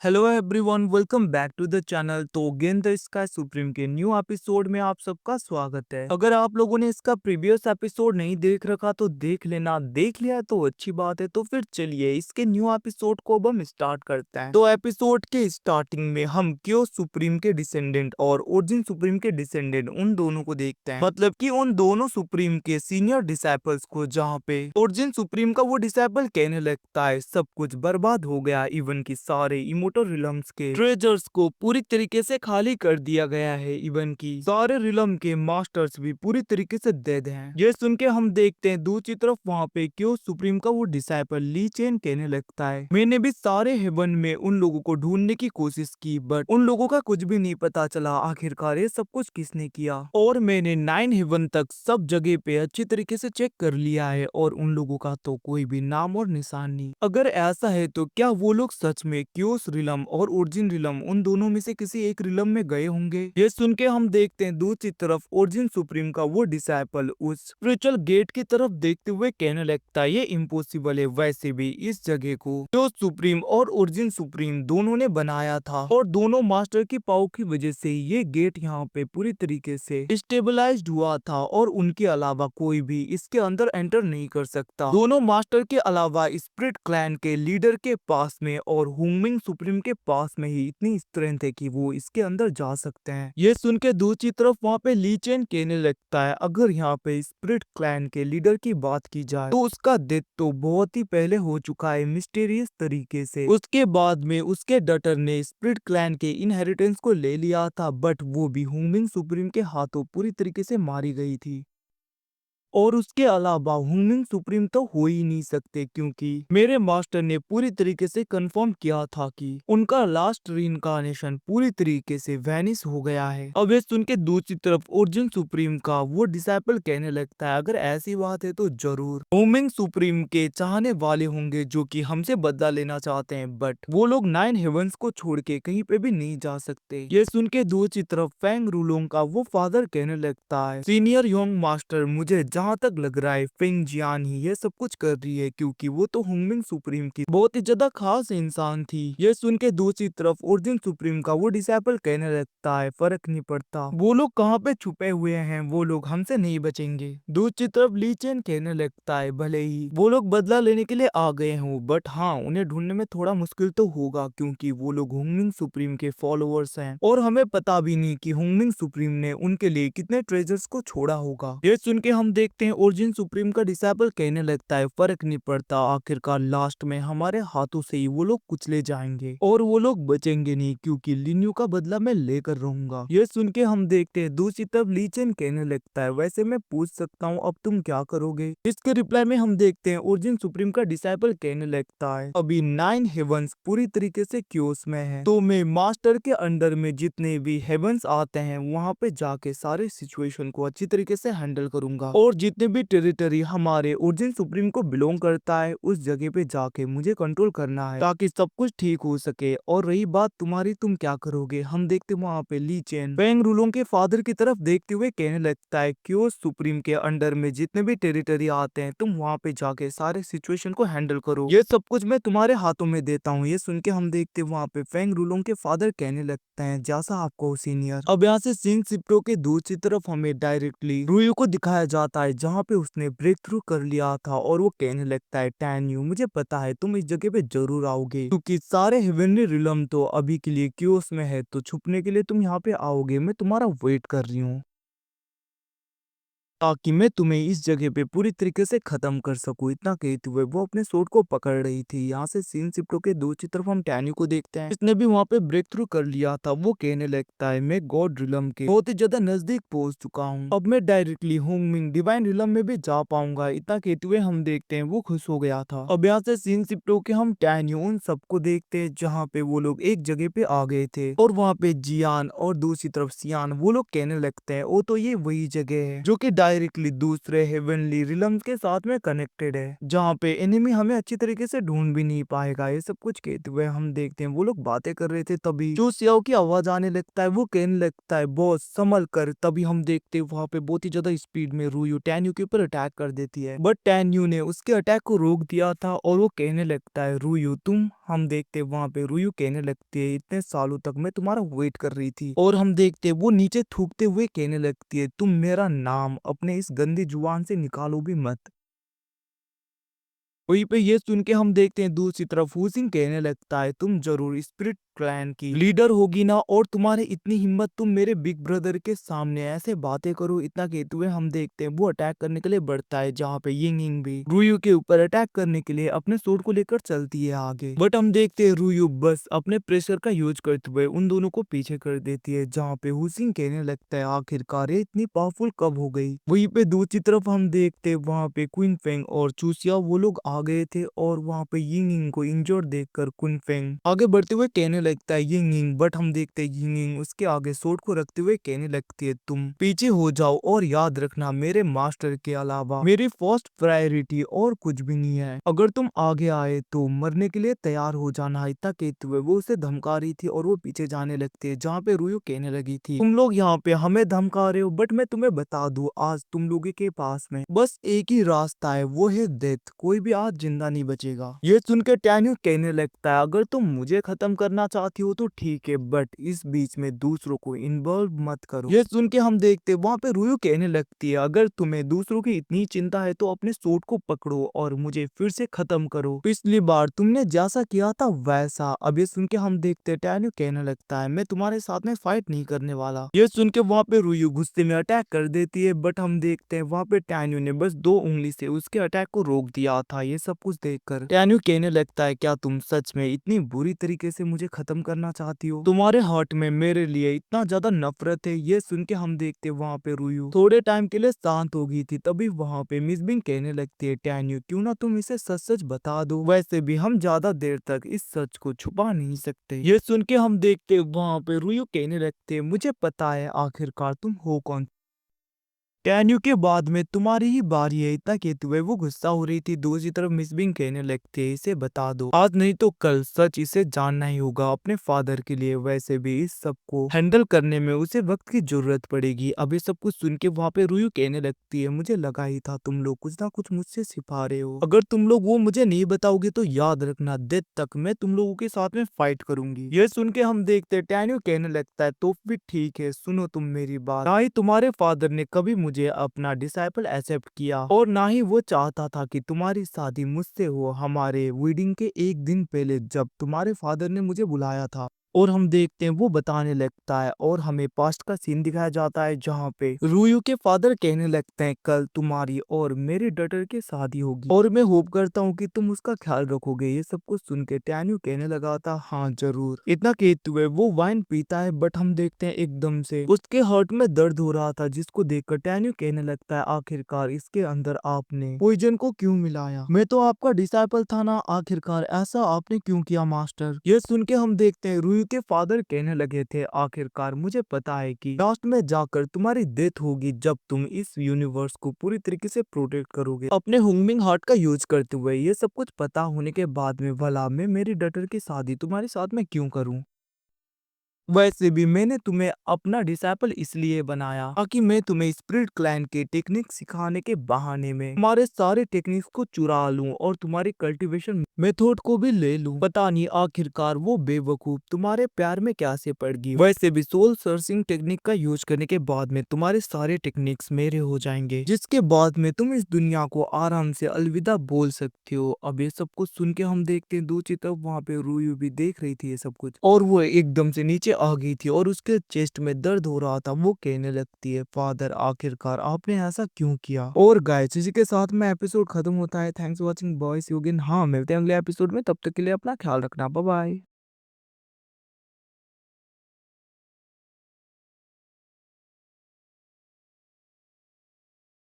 Hello everyone, welcome back to the channel. तो game the sky supreme के new episode में आप सबका स्वागत है। अगर आप लोगों ने इसका प्रीवियस एपिसोड नहीं देख रखा तो देख लेना, देख लिया तो अच्छी बात है। तो फिर चलिए इसके न्यू एपिसोड को अब हम स्टार्ट करते हैं। तो एपिसोड के स्टार्टिंग में हम क्यों सुप्रीम के डिसेंडेंट और ओरिजिन सुप्रीम के डिसेंडेंट उन दोनों को देखते हैं, मतलब कि उन दोनों सुप्रीम के सीनियर डिसाइपल्स को, जहाँ पे ओरिजिन सुप्रीम का वो डिसाइपल कहने लगता है सब कुछ बर्बाद हो गया, इवन की सारे इमोटल रिलम्स के ट्रेजर्स को पूरी तरीके से खाली कर दिया गया है, इवन की सारे रिलम के मास्टर्स भी पूरी तरीके से डेड हैं। ये सुन के हम देखते हैं दूसरी तरफ वहाँ पे क्यों सुप्रीम का वो डिसाइपल ली चेन कहने लगता है मैंने भी सारे हेवन में उन लोगों को ढूंढने की कोशिश की, बट उन लोगों का कुछ भी नहीं पता चला आखिरकार ये सब कुछ किसने किया। और मैंने 9 हेवन तक सब जगह पे अच्छी तरीके से चेक कर लिया है और उन लोगों का तो कोई भी नाम और निशान नहीं। अगर ऐसा है तो क्या वो लोग सच में क्योस रिलम और ओरिजिन रिलम उन दोनों में से किसी एक रिलम में गए होंगे। ये सुन के हम देखते हैं दूसरी तरफ ओरिजिन सुप्रीम का वो डिसाइपल उस स्पिरिचुअल गेट की तरफ देखते हुए कहने लगता है ये इम्पॉसिबल है, वैसे भी इस जगह को क्योस सुप्रीम और ओरिजिन सुप्रीम दोनों ने बनाया था और दोनों मास्टर की पावर की वजह से ये गेट यहाँ पे पूरी तरीके से स्टेबलाइज्ड हुआ था और उनके अलावा कोई भी इसके अंदर एंटर नहीं कर सकता। दोनों मास्टर के अलावा स्प्रिट क्लैन के लीडर के पास में और हुंगमिंग सुप्रीम के पास में ही इतनी स्ट्रेंथ है कि वो इसके अंदर जा सकते हैं। ये सुन के दूसरी तरफ वहाँ पे ली चेन कहने लगता है अगर यहाँ पे स्प्रिट क्लैन के लीडर की बात की जाए तो उसका डेथ तो बहुत ही पहले हो चुका है मिस्टीरियस तरीके से। उसके बाद में उसके डटर ने स्प्रिट क्लैन के इनहेरिटेंस को ले लिया था, बट वो भी हुंगमिंग सुप्रीम के हाथों पूरी तरीके से मारी गई थी। और उसके अलावा हुंगमिंग सुप्रीम तो हो ही नहीं सकते क्योंकि मेरे मास्टर ने पूरी तरीके से कंफर्म किया था कि उनका लास्ट रीइंकार्नेशन पूरी तरीके से वैनिश हो गया है। अब ये सुन के दूसरी तरफ ओरिजिन सुप्रीम का वो डिसाइपल कहने लगता है अगर ऐसी बात है तो जरूर हुंगमिंग सुप्रीम के चाहने वाले होंगे जो कि हमसे बदला लेना चाहते हैं, बट वो लोग 9 हेवंस को छोड़ के कहीं पे भी नहीं जा सकते। ये सुन के दूसरी तरफ फेंग रूलोंग का वो फादर कहने लगता है सीनियर योंग मास्टर मुझे जहाँ तक लग रहा है फेंग जियान ही ये सब कुछ कर रही है क्योंकि वो तो हुंगमिंग सुप्रीम की बहुत ही ज्यादा खास इंसान थी। ये सुन के दूसरी तरफ ओरिजिन सुप्रीम का वो डिसाइपल कहने लगता है फर्क नहीं पड़ता वो लोग कहाँ पे छुपे हुए हैं, वो लोग हमसे नहीं बचेंगे। दूसरी तरफ ली चेन कहने लगता है भले ही वो लोग बदला लेने के लिए आ गए हों, बट हाँ उन्हें ढूंढने में थोड़ा मुश्किल तो होगा क्योंकि वो लोग हुंगमिंग सुप्रीम के फॉलोअर्स हैं और हमें पता भी नहीं कि हुंगमिंग सुप्रीम ने उनके लिए कितने ट्रेजर्स को छोड़ा होगा। ये सुन के हम देखते हैं ओरिजिन सुप्रीम का डिसाइपल कहने लगता है फर्क नहीं पड़ता, आखिरकार लास्ट में हमारे हाथों से ही वो लोग कुचले जाएंगे और वो लोग बचेंगे नहीं क्योंकि लिन्यू का बदला मैं लेकर रहूंगा। ये सुन के हम देखते हैं दूसरी तरफ ली चेन कहने लगता है वैसे मैं पूछ सकता हूँ अब तुम क्या करोगे। इसके रिप्लाई में हम देखते हैं ओरिजिन सुप्रीम का डिसाइपल कहने लगता है अभी 9 हेवंस पूरी तरीके से क्योस में है तो मैं मास्टर के अंडर में जितने भी हेवंस आते हैं वहाँ पे जाके सारे सिचुएशन को अच्छी तरीके से हैंडल करूंगा और जितने भी टेरिटरी हमारे ओरिजिन सुप्रीम को बिलोंग करता है उस जगह पे जाके मुझे कंट्रोल करना है ताकि सब कुछ ठीक हो सके। और रही बात तुम्हारी, तुम क्या करोगे, हम देखते वहाँ पे ली चेन फेंग रूलों के फादर की तरफ देखते हुए कहने लगता है क्यों सुप्रीम के अंडर में जितने भी टेरिटरी आते हैं तुम वहाँ पे जाके सारे सिचुएशन को हैंडल करो, ये सब कुछ मैं तुम्हारे हाथों में देता हूँ। ये सुन के हम देखते वहाँ पे फेंग रूलों के फादर कहने लगते हैं जैसा आपको सीनियर। अब यहाँ से सिंह सिप्रो के दूसरी तरफ हमें डायरेक्टली रुयू को दिखाया जाता है जहाँ पे उसने ब्रेक थ्रू कर लिया था और वो कहने लगता है टैन यू मुझे पता है तुम इस जगह पे जरूर आओगे क्योंकि सारे हेवनली रिलम तो अभी के लिए क्योस में है, तो छुपने के लिए तुम यहाँ पे आओगे, मैं तुम्हारा वेट कर रही हूँ ताकि मैं तुम्हें इस जगह पे पूरी तरीके से खत्म कर सकूं। इतना कहते हुए वो अपने सूट को पकड़ रही थी। यहाँ से सीन सिप्टो के दूसरी तरफ हम टैन्यू को देखते हैं, इसने भी वहाँ पे ब्रेक थ्रू कर लिया था। वो कहने लगता है मैं गॉड रिलम के बहुत ही ज्यादा नजदीक पहुंच चुका हूँ, अब मैं डायरेक्टली हुंगमिंग डिवाइन रिलम में भी जा पाऊंगा। इतना कहते हुए हम देखते हैं वो खुश हो गया था। अब यहाँ से सीन सिप्टो के हम टैन्यू उन सबको देखते हैं जहाँ पे वो लोग एक जगह पे आ गए थे और वहाँ पे जियान और दूसरी तरफ सियान वो लोग कहने लगते हैं ओ तो ये वही जगह है जो कि डायरेक्टली दूसरे हेवनली रिलम्स के साथ में कनेक्टेड है, जहाँ पे एनिमी हमें अच्छी तरीके से ढूंढ भी नहीं पाएगा। ये सब कुछ कहते हुए हम देखते हैं वो लोग बातें कर रहे थे, तभी जो सियाओ की आवाज आने लगता है, वो कहने लगता है बॉस संभल कर। तभी हम देखते हैं वहाँ पे बहुत ही ज्यादा स्पीड में रुयू टैन्यू के ऊपर अटैक कर देती है, बट टैन्यू ने उसके अटैक को रोक दिया था और वो कहने लगता है रुयू तुम, हम देखते वहां पे रुयू कहने लगती है इतने सालों तक मैं तुम्हारा वेट कर रही थी, और हम देखते वो नीचे थूकते हुए कहने लगती है तुम मेरा नाम अपने इस गंदी जुबान से निकालो भी मत। वहीं पे ये सुन के हम देखते हैं दूसरी तरफ हुसिंग कहने लगता है तुम जरूर स्पिरिट क्लैन की लीडर होगी ना, और तुम्हारे इतनी हिम्मत तुम मेरे बिग ब्रदर के सामने ऐसे बातें करो। इतना कहते हुए हम देखते हैं वो अटैक करने के लिए बढ़ता है, जहाँ पे यिंग यिंग भी रुयू के ऊपर अटैक करने के लिए अपने सोर्ड को लेकर चलती है आगे, बट हम देखते हैं रुयू बस अपने प्रेशर का यूज करते हुए उन दोनों को पीछे कर देती है, जहाँ पे हुसिंग कहने लगता है आखिरकार ये इतनी पावरफुल कब हो गई। वहीं पे दूसरी तरफ हम देखते हैं वहाँ पे क्वीन फेंग और चूसिया वो लोग आ गए थे, और वहाँ पे यिंग यिंग को इंजर्ड देखकर क्वीन फेंग आगे बढ़ते हुए कहने लगता है यिंग यिंग, बट हम देखते हैं यिंग यिंग उसके आगे सोर्ड को रखते हुए कहने लगती है तुम पीछे हो जाओ, और याद रखना मेरे मास्टर के अलावा मेरी फर्स्ट प्रायोरिटी और कुछ भी नहीं है, अगर तुम आगे आए तो मरने के लिए तैयार हो जाना। इतना कहते हुए वो उसे धमका रही थी और वो पीछे जाने लगती है, जहाँ पे रुयू कहने लगी थी तुम लोग यहाँ पे हमें धमका रहे हो, बट मैं तुम्हें बता दूं आज तुम लोगों के पास में बस एक ही रास्ता है, वो है डेथ, कोई भी आज जिंदा नहीं बचेगा। ये सुन के टैन्यू कहने लगता है अगर तुम मुझे खत्म करना चाहती हो तो ठीक है, बट इस बीच में दूसरों को इन्वॉल्व मत करो। ये सुन के हम देखते वहाँ पे रुयू कहने लगती है अगर तुम्हें दूसरों की इतनी चिंता है तो अपने सोट को पकड़ो और मुझे फिर से खत्म करो, पिछली बार तुमने जैसा किया था वैसा। अब ये सुन के हम देखते टैन्यू कहने लगता है मैं तुम्हारे साथ में फाइट नहीं करने वाला। ये सुन के वहाँ पे रुयू गुस्से में अटैक कर देती है, बट हम देखते हैं वहाँ पे टैन्यू ने बस 2 उंगली से उसके अटैक को रोक दिया था। ये सब कुछ देखकर टैन्यू कहने लगता है क्या तुम सच में इतनी बुरी तरीके से मुझे खत्म करना चाहती हो, तुम्हारे हार्ट में मेरे लिए इतना ज्यादा नफरत है। ये सुन के हम देखते वहाँ पे रुयू थोड़े टाइम के लिए शांत हो गई थी, तभी वहाँ पे मिस बिंग कहने लगती है टैन्यू क्यों ना तुम इसे सच सच बता दो, वैसे भी हम ज्यादा देर तक इस सच को छुपा नहीं सकते। ये सुन के हम देखते वहाँ पे रुयू कहने लगते मुझे पता है आखिरकार तुम हो कौन, टैन्यू के बाद में तुम्हारी ही बारी है। इतना कहते हुए वो गुस्सा हो रही थी, दूसरी तरफ मिस बिंग कहने लगती है इसे बता दो आज नहीं तो कल सच इसे जानना ही होगा अपने फादर के लिए, वैसे भी इस सब को हैंडल करने में उसे वक्त की जरूरत पड़ेगी। अब ये सब कुछ सुन के वहाँ पे रुयू कहने लगती है मुझे लगा ही था तुम लोग कुछ ना कुछ मुझसे छिपा रहे हो, अगर तुम लोग वो मुझे नहीं बताओगे तो याद रखना डेथ तक मैं तुम लोगों के साथ में फाइट करूंगी। ये सुन के हम देखते टैन्यू कहने लगता है तो फिर ठीक है सुनो तुम मेरी बात, ना ही तुम्हारे फादर ने कभी मुझे अपना डिसाइपल एक्सेप्ट किया और ना ही वो चाहता था कि तुम्हारी शादी मुझसे हो हमारे वेडिंग के एक दिन पहले जब तुम्हारे फादर ने मुझे बुलाया था। और हम देखते हैं वो बताने लगता है और हमें पास्ट का सीन दिखाया जाता है, जहाँ पे रुयू के फादर कहने लगते हैं कल तुम्हारी और मेरे डॉटर की शादी होगी और मैं होप करता हूँ कि तुम उसका ख्याल रखोगे। ये सब कुछ सुन के टैन्यू कहने लगा था हाँ जरूर। इतना कहते हुए वो वाइन पीता है, बट हम देखते हैं एकदम से उसके हार्ट में दर्द हो रहा था, जिसको देखकर टैन्यू कहने लगता है आखिरकार इसके अंदर आपने पॉइजन को क्यों मिलाया, मैं तो आपका डिसाइपल था ना, आखिरकार ऐसा आपने क्यों किया मास्टर। ये सुन के हम देखते हैं रुयू के फादर कहने लगे थे आखिरकार मुझे पता है कि लास्ट में जाकर तुम्हारी डेथ होगी जब तुम इस यूनिवर्स को पूरी तरीके से प्रोटेक्ट करोगे अपने हुंगमिंग हार्ट का यूज करते हुए। ये सब कुछ पता होने के बाद में भला मैं मेरी डॉटर की शादी तुम्हारे साथ में क्यों करूं, वैसे भी मैंने तुम्हें अपना डिसाइपल इसलिए बनाया ताकि मैं तुम्हें स्पिरिट क्लैन के टेक्निक सिखाने के बहाने में तुम्हारे सारे टेक्निक्स को चुरा लूं और तुम्हारी कल्टीवेशन मेथड को भी ले लूं। पता नहीं आखिरकार वो बेवकूफ तुम्हारे प्यार में कैसे पड़ गई। वैसे भी सोल सर्चिंग टेक्निक का यूज करने के बाद में तुम्हारे सारे टेक्निक्स मेरे हो जाएंगे, जिसके बाद में तुम इस दुनिया को आराम से अलविदा बोल सकते हो। अब ये सब कुछ सुन के हम देखते हैं दूसरी तरफ वहाँ पे रुयू भी देख रही थी ये सब कुछ, और वो एकदम से नीचे आ गई थी और उसके चेस्ट में दर्द हो रहा था। वो कहने लगती है फादर आखिरकार आपने ऐसा क्यों किया। और गाइस इसी के साथ में एपिसोड खत्म होता है। थैंक्स फॉर वॉचिंग बॉयज, हाँ मिलते हैं अगले एपिसोड में, तब तक के लिए अपना ख्याल रखना, बाय बाय।